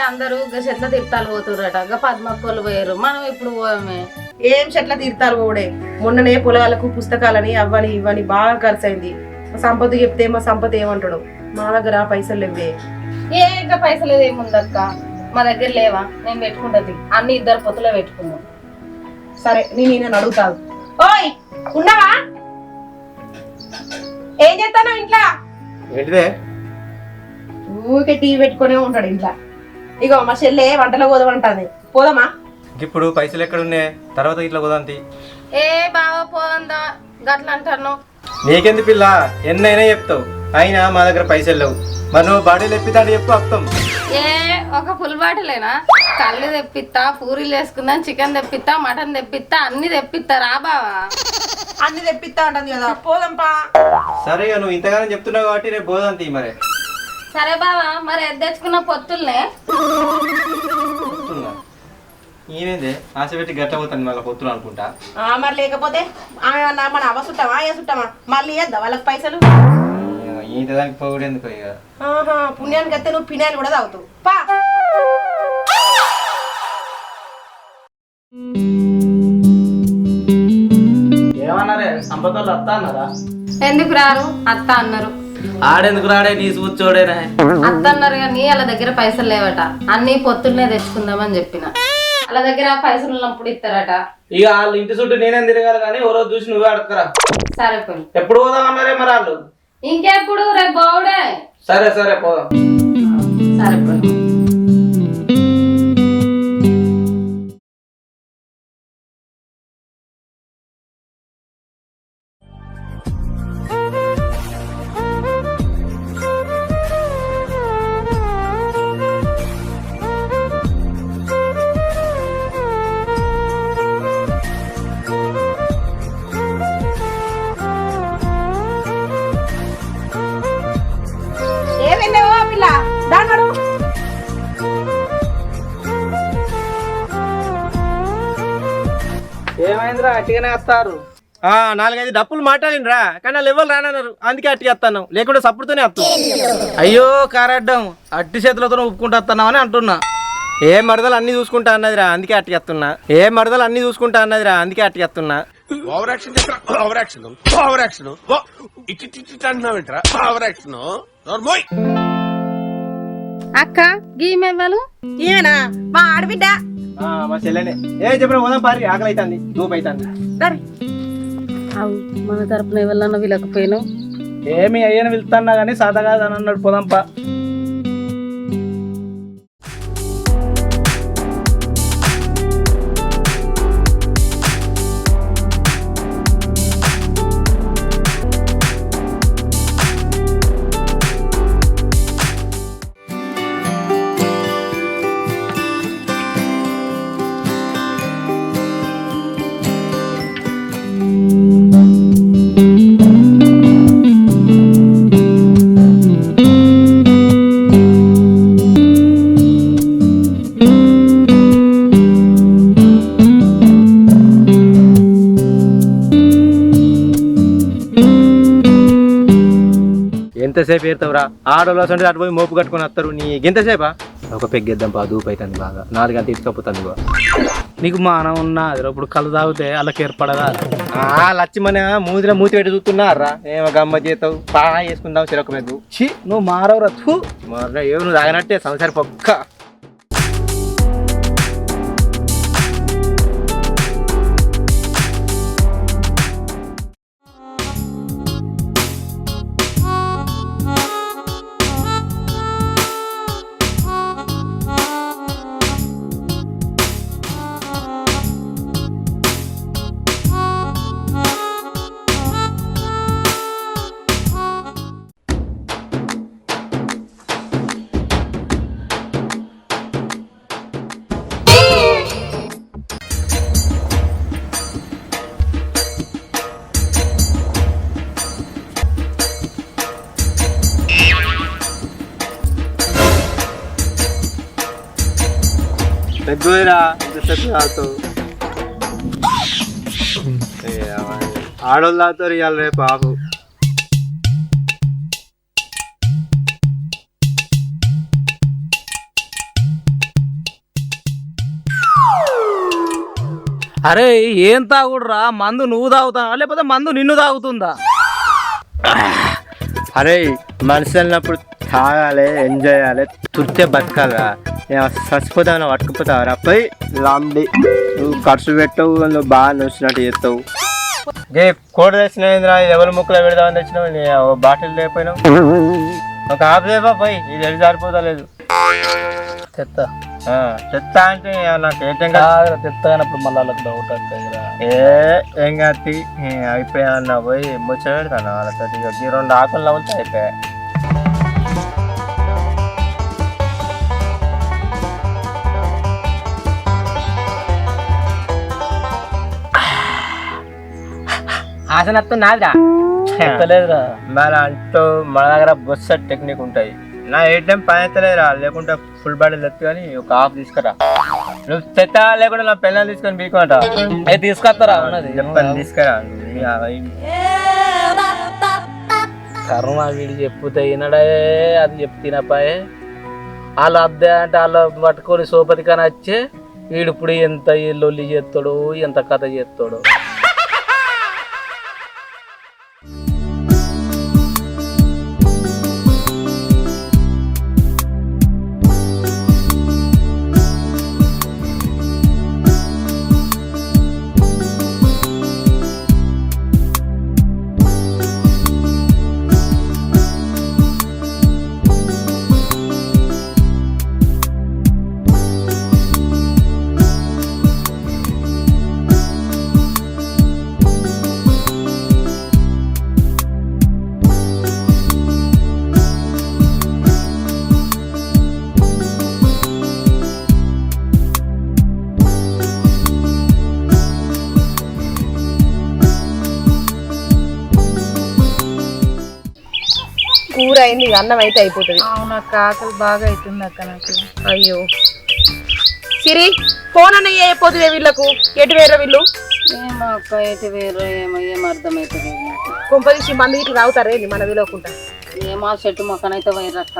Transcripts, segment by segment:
అందరూ చెట్ల తీర్థాలు పోతుర్రట పద్మక్కలు పోయారు మనం ఇప్పుడు పోవమే ఏం చెట్ల తీర్థాలు పోడే మొన్ననే పొలాలకు పుస్తకాలని అవ్వని ఇవ్వని బాగా ఖర్చు అయింది సంపద చెప్తే మా సంపద ఏమంటాడు మా దగ్గర పైసలు లేవే ఇంకా పైసలు ఏముందక్క మా దగ్గర లేవా నేను పెట్టుకుంటది అన్ని ఇద్దరు పొత్తులో పెట్టుకుందాం సరే నేను అడుగుతాను ఓయ్ ఉన్నావా ఏం చేస్తాను ఇంట్లో ఏంటిదే ఊరికే టీవీ పెట్టుకునే ఉంటాడు ఇంట్లో ఇగో మా చెల్లె వంటలో పోదామంటాది పోదామా ఇప్పుడు పైసలు ఎక్కడ ఉన్నాయి తర్వాత ఇట్లా కుదంతి ఏ బావ పోందా గట్ల అంటాను నీకెందు పిల్ల ఎన్నైనా చెప్తావు అయినా మా దగ్గర పైసలు లేవు మరి నువ్వు బాడీలు ఎప్పితాడు చెప్పు అప్తాం ఏ ఒక ఫుల్ బాటిలేనా కళ్ళు తెప్పిస్తా పూరీలు వేసుకుందాం చికెన్ తెప్పిస్తా మటన్ తెప్పిస్తా అన్ని తెప్పిస్తా రా బావా అన్ని తెప్పిస్తా ఉంటుంది కదా పోదాంపా సరే ఇక నువ్వు ఇంతగానో చెప్తున్నావు కాబట్టి రేపు పోదంతి మరి సరే బావా మరి ఎద్దు తెచ్చుకున్న పొత్తుల్నే చెప్తున్నా ఏమైంది ఆశ పెట్టి గట్ట పోతాను మళ్ళీ పొత్తులు అనుకుంటా మరి లేకపోతే ఆమె మన అవ్వ చుట్టామా ఏ చుట్టామా మళ్ళీ వేద్దా వాళ్ళకి పైసలు ఈత దానికి పోగుడు ఎందుకు ఇక పుణ్యానికి వస్తే నువ్వు పినాయిలు కూడా తాగుతావు పా ఏమన్నారే సంపదలు వస్తా అన్నారా ఎందుకు రారు అత్త అన్నారు ఆడెందుకు రాడే నీ చూడేనా అత్త అన్నారు కానీ వాళ్ళ దగ్గర పైసలు లేవట అన్ని పొత్తులనే తెచ్చుకుందామని చెప్పిన వాళ్ళ దగ్గర పైసలు ఉన్నప్పుడు ఇస్తారట ఇక వాళ్ళు ఇంటి చుట్టూ నేనేం తిరగాలి కానీ ఓ రోజు చూసి నువ్వే అడగరా సరే పోయి ఎప్పుడు పోదాం అన్నారే మరి వాళ్ళు ఇంకెప్పుడు రేపు బావుడే సరే సరే పోదాం సరే పోయి ఏమైందేవో పిల్ల దాన్నాడు ఏమైందిరా అట్టిగానే వస్తారు 4-5 డప్పులు మాట్లాడినరా కానీ వాళ్ళు ఎవరు రానన్నారు అందుకే అట్టి వస్తాను లేకుంటే సప్పుడుతోనే వస్తాను అయ్యో కారడ్డం అట్టి చేతులతో ఒప్పుకుంటా వస్తున్నావు అని అంటున్నా ఏ మరదలు అన్ని చూసుకుంటా అన్నదిరా అందుకే అట్టి వస్తున్నా ఏ మరదలు అన్ని చూసుకుంటా అన్నదిరా అందుకే అట్టి వస్తున్నా అక్క గీమెవ్వలు ఈమెనా మా ఆడబిడ్డ మా చెల్లెనే చెప్పిన పోదాం పారి ఆకలి అవుతుంది దూపు అవుతుంది సరే మన తరపున ఎవరన్నా వీళ్ళకపోయినావు ఏమి అయ్యని వెళ్తున్నా కానీ సాదా కాదని అన్నాడు పోదాంపా ఎంతసేపు ఏరుతావురా ఆడోళ్ళు అంటే అటు పోయి మోపు కట్టుకొని వస్తారు నీ ఎంతసేపా ఒక పెగ్గేద్దాం పా దూపు అవుతుంది బాగా 4 గంటలు తీసుకపోతుంది నీకు మానం ఉన్నా ఇప్పుడు కళ్ళు తాగితే వాళ్ళకి ఏర్పడదా లచ్చి మన మూతిలో మూతి పెట్టి చూస్తున్నారా ఏమో గమ్మ చేతావు బాగా వేసుకుందాం చెరొక మీద ఛీ నువ్వు మారవరా తూ మరి ఏమో నువ్వు తాగినట్టే సంసారి పక్క పెద్దరా ఇంతసేపు తాగుతావు ఆడోళ్ళు తాగుతారు ఇవాళ రేపు ఆపు అరే ఏం తాగుడురా? మందు నువ్వు తాగుతావా లేకపోతే మందు నిన్ను తాగుతుందా? అరే మనిషి అన్నప్పుడు తాగాలి, ఎంజాయ్ చేయాలి, తుర్తే బతకాలరా. చచ్చిపోతావు పట్టుకుపోతావరా పోయి లాండి. నువ్వు ఖర్చు పెట్టవు, నువ్వు బాగా నచ్చినట్టు చేస్తావు. గే కోడ తెచ్చినరా? ఎవరి ముక్కలో పెడదామని తెచ్చినావు? బాటిల్ లేకపోయినావు, ఒక ఆఫ్ లేపా పోయి. ఇది ఎడి సరిపోతలేదు. తెత్తా చెత్త అంటే నాకు తెత్తగానప్పుడు మళ్ళీ వాళ్ళకి డౌట్ వస్తాయిరా. ఏం కాదు అయిపోయా అన్న పోయి ముచ్చ పెడతాను వాళ్ళతో. ఈ 2 ఆకుల్లో ఉంటే అయిపోయా. ఆసనత్తు నాదిరా చెప్పలేదురా. మరి అంటూ మన దగ్గర బొస్స టెక్నిక్ ఉంటాయి. నా ఏటీఎం పని ఎత్తలేదురా, లేకుంటే ఫుల్ బాడీ తెచ్చు కానీ ఒక హాఫ్ తీసుకురా. నువ్వు తెత్తా లేకుండా నా పిల్లలు తీసుకొని బీకోట అయితే తీసుకొస్తారా? ఉన్నది చెప్పని తీసుకురా. కర్మ వీడి చెప్పుతే వినడే, అది చెప్పు తినపాయే. వాళ్ళు అద్దే అంటే వాళ్ళు పట్టుకొని సోపతి కానీ వచ్చే వీడు ఇప్పుడు ఎంత లొల్లి చేస్తాడు, ఎంత కథ చేస్తాడు. కూర అయింది, ఇక అన్నం అయితే అయిపోతుంది. అవునక్క, ఆకలి బాగా అవుతుంది అక్క నాకు. అయ్యో సిరి, ఫోన్ అన్న అయిపోతుంది వీళ్ళకు. ఎటు వేరే వీళ్ళు ఏమో అక్క, ఎటు వేరు ఏమో ఏం అర్థమవుతుంది నాకు. కొంపదీసి మంది ఇట్లా తాగుతారే మన విలువకుండా. ఏమో చెట్టు మొక్కనైతే వైరక్క.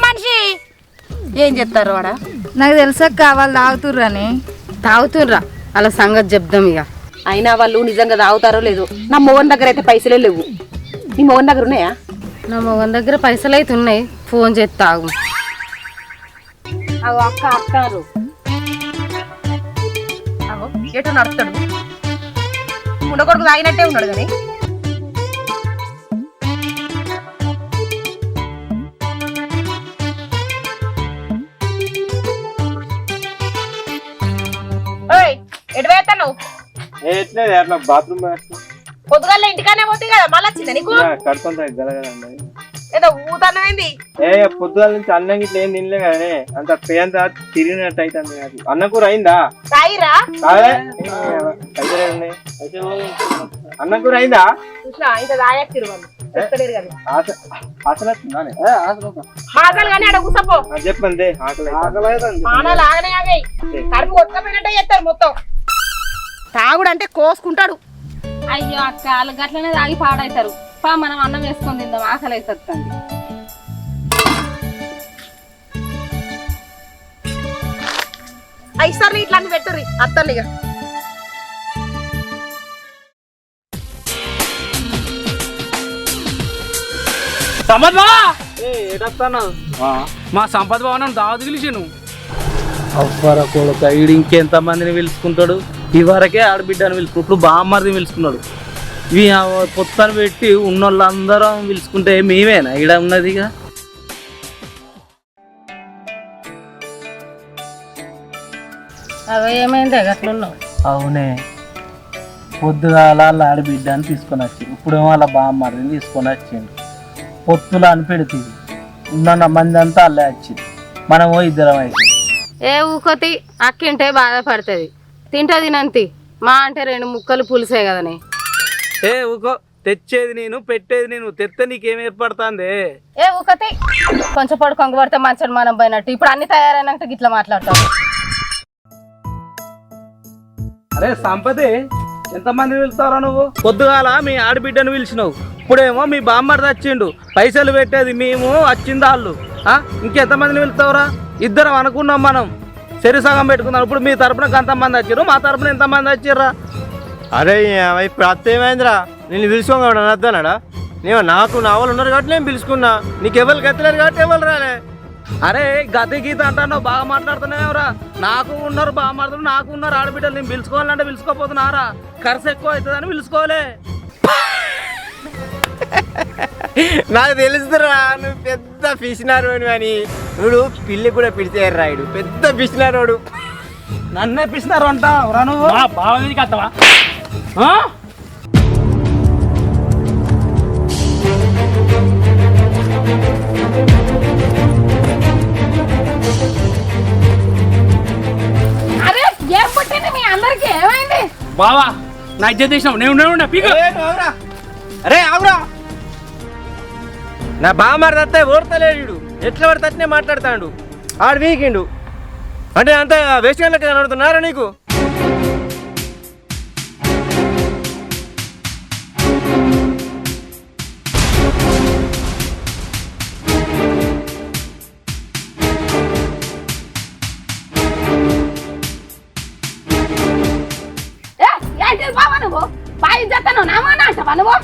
మనిషి ఏం చెప్తారు వాడ? నాకు తెలుసక్క, వాళ్ళు తాగుతుర్రని. తాగుతుర్రా, అలా సంగతి చెప్దాం ఇక. అయినా వాళ్ళు నిజంగా తాగుతారో లేదో. నా మొగన్ దగ్గర అయితే పైసలే లేవు. నీ మొగన్ దగ్గర ఉన్నాయా? నా మొగన్ దగ్గర పైసలు అయితే ఉన్నాయి, ఫోన్ చేసి తాగు. అవు అక్క అక్కారు ఎటు నడుస్తాడు? ఉండకొడుకు తాగినట్టే ఉన్నాడు కానీ. ఎటు వేస్తాను? అట్లా బాత్రూమ్ పొద్దుగాల ఇంటికానే పోతుంది కదా, మళ్ళీ వచ్చిందా నీకు? కడుతుందా ఏదో ఊతన్నమైంది. పొద్దుగాల నుంచి అన్నం ఇట్లా ఏం తినలే కానీ అంత పేంత తిరిగినట్టు అవుతుంది. అన్నం కూర అయిందా? తాగిరా అన్నం కూర అయిందా? చూసినా ఇంత తాగేస్తారు వాళ్ళు, చెప్తలేరు కదా. అసలు మాటలు కానీ అక్కడ కూసపో. చెప్పండి మానాలు ఆగనే ఆగాయి, కడుపు కొట్టుకపోయినట్టే చేస్తారు మొత్తం. తాగుడు అంటే కోసుకుంటాడు. అయ్యో అక్క, వాళ్ళు గట్లనే తాగి పాడవుతారు. పా మనం అన్నం వేసుకొని తిందాం, ఆకలి అవుతుంది. ఐసారి ఇట్లా అన్ని పెట్టుర్రి అత్తలు ఇక. సంపత్ బావా, మా సంపత్ బావ దావత్ పిలిచాను. అవ్వర కొడుక, ఈడు ఇంకెంత మందిని పిలుచుకుంటాడు? ఈ వరకే ఆడబిడ్డని పిలుచుకున్నాడు, ఇప్పుడు బామ్మరిని పిలుచుకున్నాడు. ఇవి పొత్తను పెట్టి ఉన్నోళ్ళందరం పిలుచుకుంటే మేమేనా ఈడ ఉన్నది? ఇక అవి ఏమైంది గట్లున్నావు? అవునే, పొద్దుగాల వాళ్ళ ఆడబిడ్డ అని తీసుకొని వచ్చింది, ఇప్పుడేమో వాళ్ళ బామ్మరిని తీసుకొని వచ్చింది. పొత్తులు అని పెడుతుంది, ఉన్న మంది అంతా అల్లే వచ్చింది, మనము ఇద్దరం అయితే. ఏ ఊకొతి అక్కింటే బాధపడుతుంది. తింటా తినంతి, మా అంటే 2 ముక్కలు పులిసే కదని. ఏ ఊకో, తెచ్చేది నేను, పెట్టేది నేను, తెత్తే నీకేం ఏర్పడుతుంది? ఏ ఊకతి, కొంచెం పొడి కొంగ పడితే మంచి మనం పోయినట్టు. ఇప్పుడు అన్ని తయారైనాక గిట్లా మాట్లాడతావు. అరే సంపదే, ఎంతమంది పిలుస్తారా నువ్వు? పొద్దుగాల మీ ఆడబిడ్డను పిలిచినావు, ఇప్పుడేమో మీ బామ్మర్ది వచ్చిండు, పైసలు పెట్టేది మేము, వచ్చింది వాళ్ళు. ఇంకెంతమందిని పిలుస్తావురా? ఇద్దరం అనుకున్నాం మనం సరి సగం పెట్టుకుందాం. ఇప్పుడు మీ తరపున ఎంతమంది వచ్చారు, మా తరపున ఎంతమంది వచ్చారా? అరే ఇప్పుడు అత్త ఏమైందిరా? నేను పిలుచుకోగా అద్దన్నాడా? నేను నాకు నా వాళ్ళు ఉన్నారు కాబట్టి నేను పిలుచుకున్నా. నీకు ఎవరు గెత్తలేరు కాబట్టి ఎవరు రాలే. అరే గతి గీత అంటాను బాగా మాట్లాడుతున్నావురా. నాకు ఉన్నారు బాగా మాట్లాడుతున్నారు, నాకు ఉన్నారు ఆడబిడ్డలు. నేను పిలుచుకోవాలంటే పిలుచుకోపోతున్నారా? ఖర్చు ఎక్కువ అవుతుందని పిలుచుకోలే. నాకు తెలుసురా నువ్వు పెద్ద పిసినారు అని. నువ్వు పిల్లి కూడా పిలిచారు రాయుడు, పెద్ద పిసినారోడు. నన్నే పిస్తున్నారు అంటావురా నువ్వు? బాగా మీదకి వస్తావా? అరే ఏం పుట్టింది మీ అందరికి? ఏమైంది? బావా నా ఇజ్జత్ చేసినావు. నేను పీక అరే ఆగురా, నా బామ్మారి తత్తే ఓడతలేడు. ఎట్లా పడితే అట్నే మాట్లాడతాడు. ఆడు వీకిండు అంటే అంత వేస్ట్ గంటలకి కనబడుతున్నారా నీకు? ఏంటి బాబా నువ్వు బాయి చెత్తను నామన్నా అంటావా నువ్వు?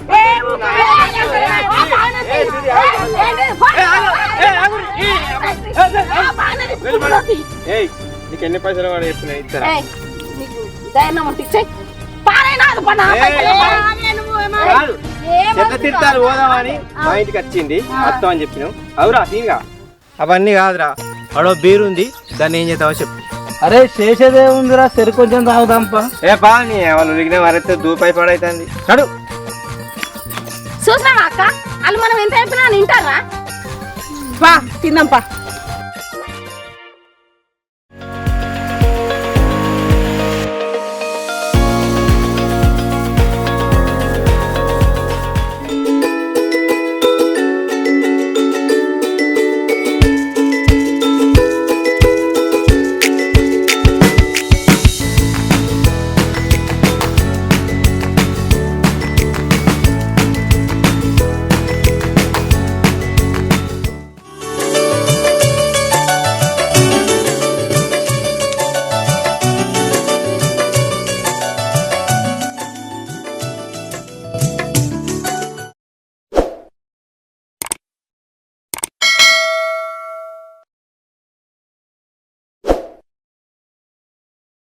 నీకు ఎన్ని పైసలు వాడు చెప్తున్నా ఇస్తారా? చెత్త తిట్టాలు పోదామని మా ఇంటికి వచ్చింది అత్తం అని చెప్పినావు. అవురా తీగా అవన్నీ కాదురా. అడో బీరు ఉంది, దాన్ని ఏం చేస్తావో చెప్పు. అరే చేసేదే ఉందిరా, సరి కొంచెం తాగుదాంపా. ఏ బా నీ వాళ్ళు ఉరిగిన వరైతే దూపై పడైతుంది. చడు చూసినావా అక్క? వాళ్ళు మనం ఎంత చెప్పినా వింటారా? పా తిందాం పా.